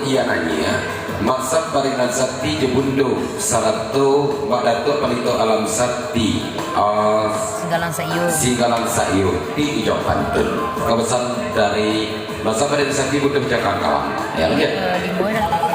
iya nanya maksud paringan sakti jebundo salatu mak datuk palito alam sakti Singgalang Sayu di Ijo Pantun. Kebesaran dari masa paringan sakti butuh Jakarta ya lagi di mana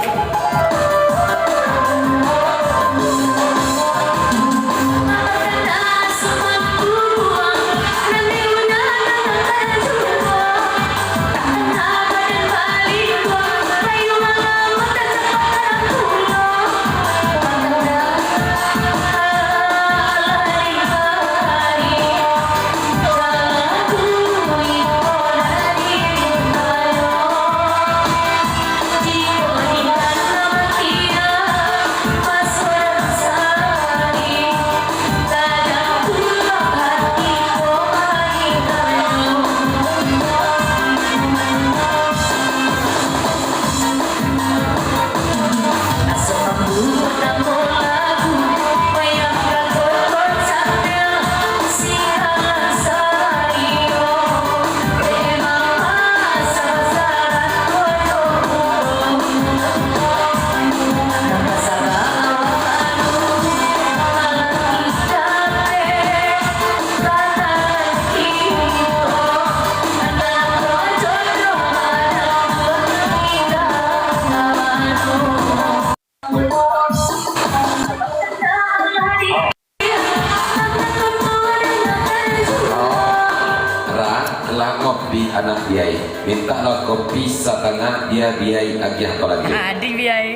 anak biai minta lo kopi setengah dia biai agiah apa lagi adik biai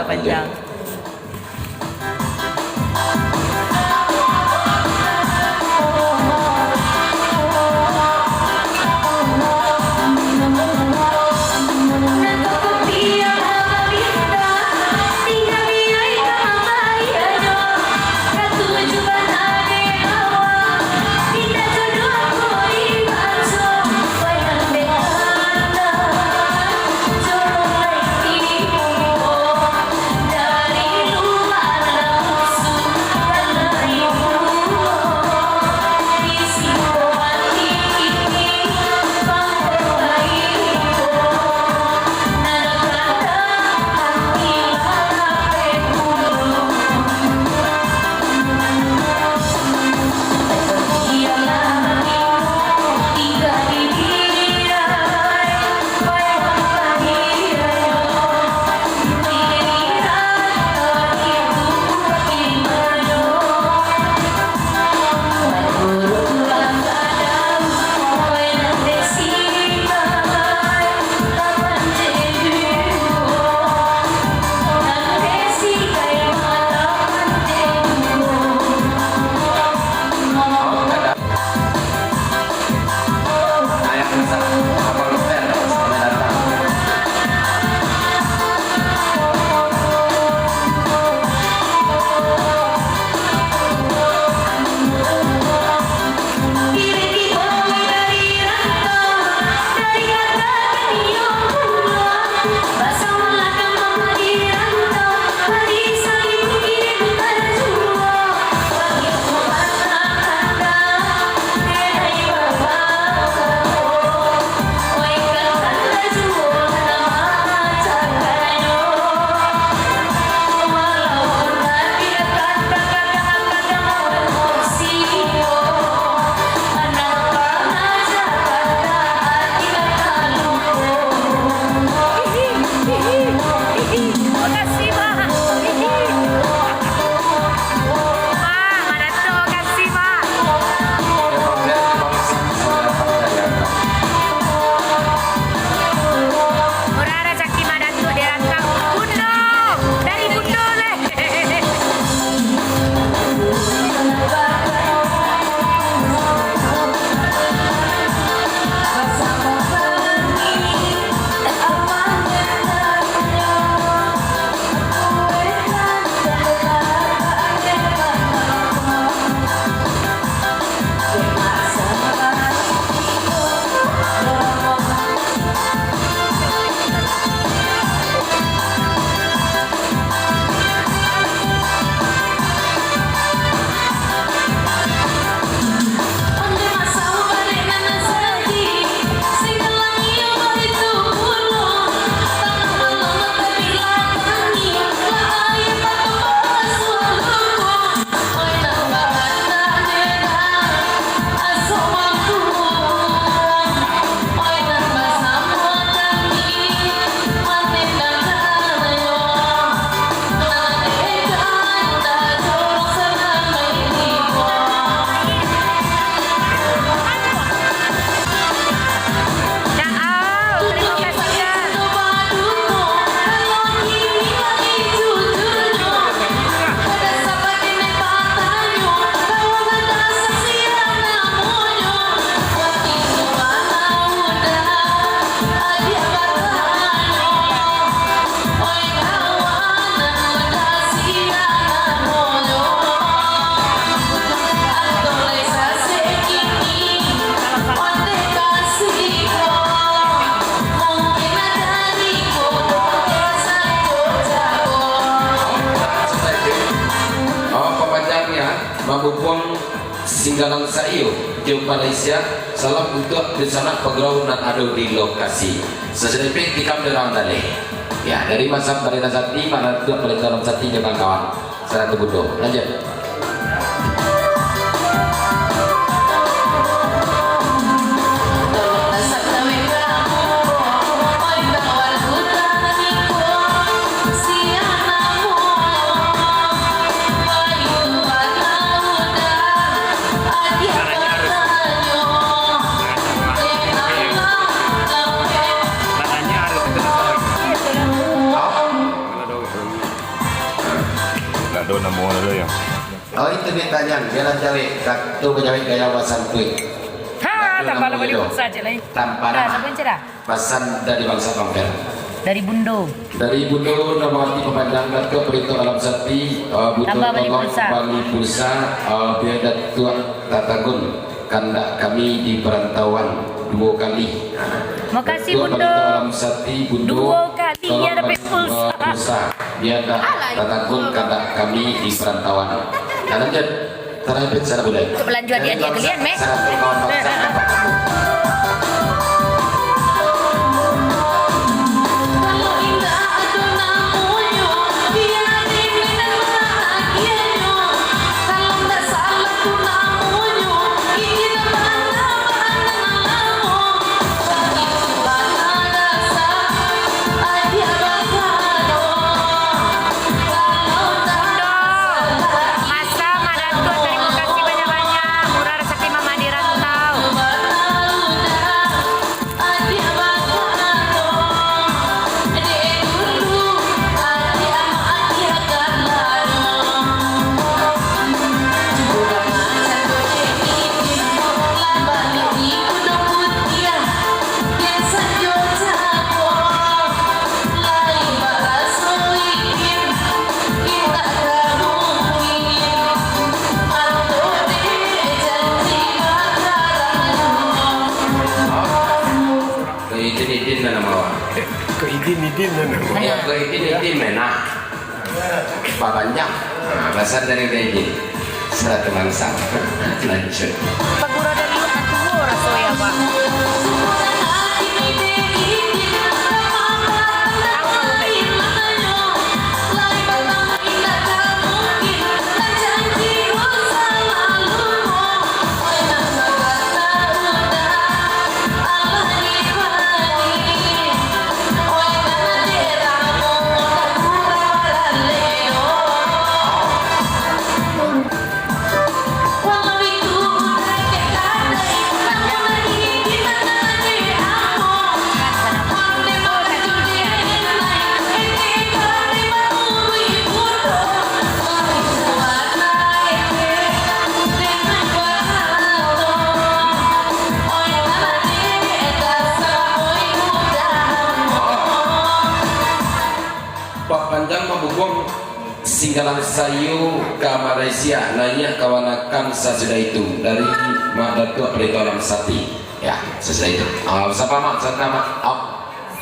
panjang Nah mabupong Singgalang Sayo di Malaysia. Salam untuk di sana pegrawunan ada di lokasi. Sesudah di kamera tadi. Ya dari masa Marina Sati mana tuh paling dalam Sati dengan kawan. Seratu Budo. Lanjut. Oh itu mintanya, jalan cari kartu penjawit gaya wasan kuih. Ha, tambah lebih dibuka aja lagi. Tanpa nama. Pasan dari bangsa Pampel. Dari Bundo. Dari Bundo nama hati pemandang kartu perintah alam sakti. Butuh tolong Bali Pulsa. Biar datuk Tatagun kandak kami di perantauan 2 kali. Makasih Bundo. Alam sakti Bundo. 2 kali ya dapat pulsa. Biar Tatagun kandak kami di perantauan. Lanjut, terapit secara budaya. Untuk belanjuan dia kalian, Mek. Keidin menak papanjang bahasa dari Beijing serat mangsa. Lanjut Pagura dari Atuwo rasoya Pak. Singgalang Sayu ke Malaysia lainnya kawanakan sesudah itu dari Mak Datuk Pelito Alam Sati ya sesudah itu siapa mak sama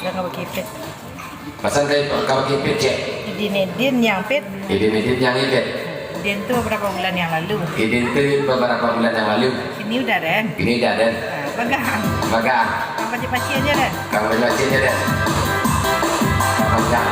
Yang kau kipit. pasan kayak kau kipit cek Idin yang pit. Idin yang ikut Idin tuh beberapa bulan yang lalu. Idin tuh beberapa bulan yang lalu Ini udah Den. ini udah Den Bagang Kamu paci-paci aja Den. kamu paci aja Den Bagang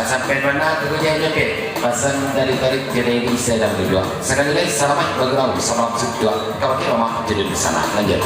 sampai mana kemudian nyepit pasan dari tarik jadi saya dan berdua sekali lagi selamat bergerak sama berdua kalau kita mau jadi di sana lanjut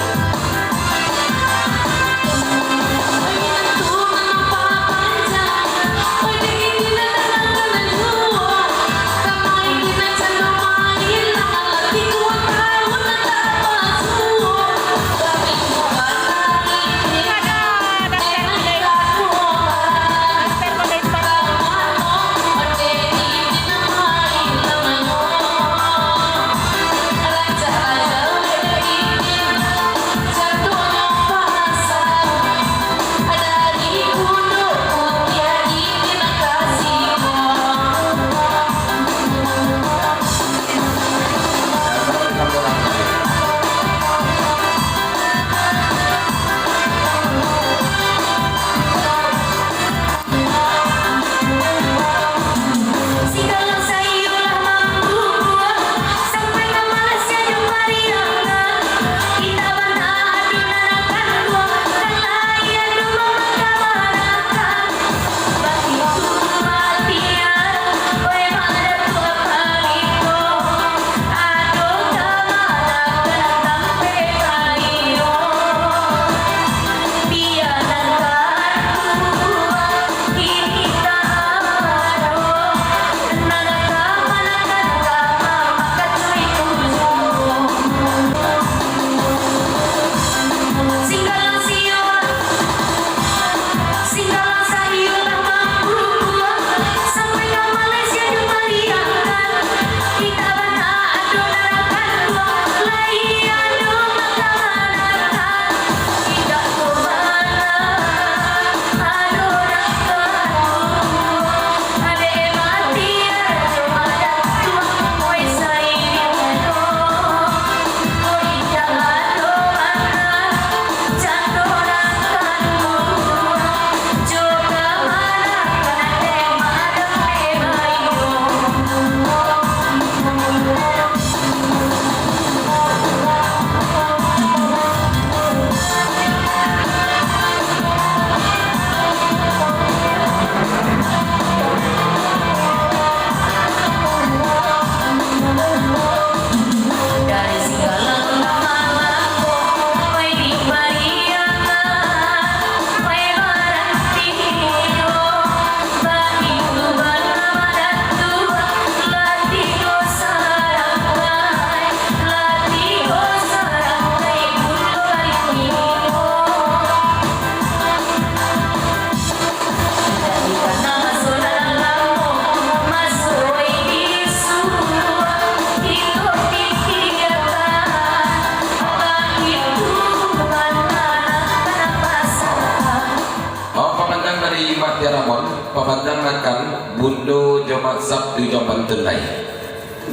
perpanjangan Bundo Jomat Sabtu Joman Tenai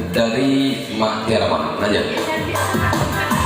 dari Mak Tiarawan. Lanjut.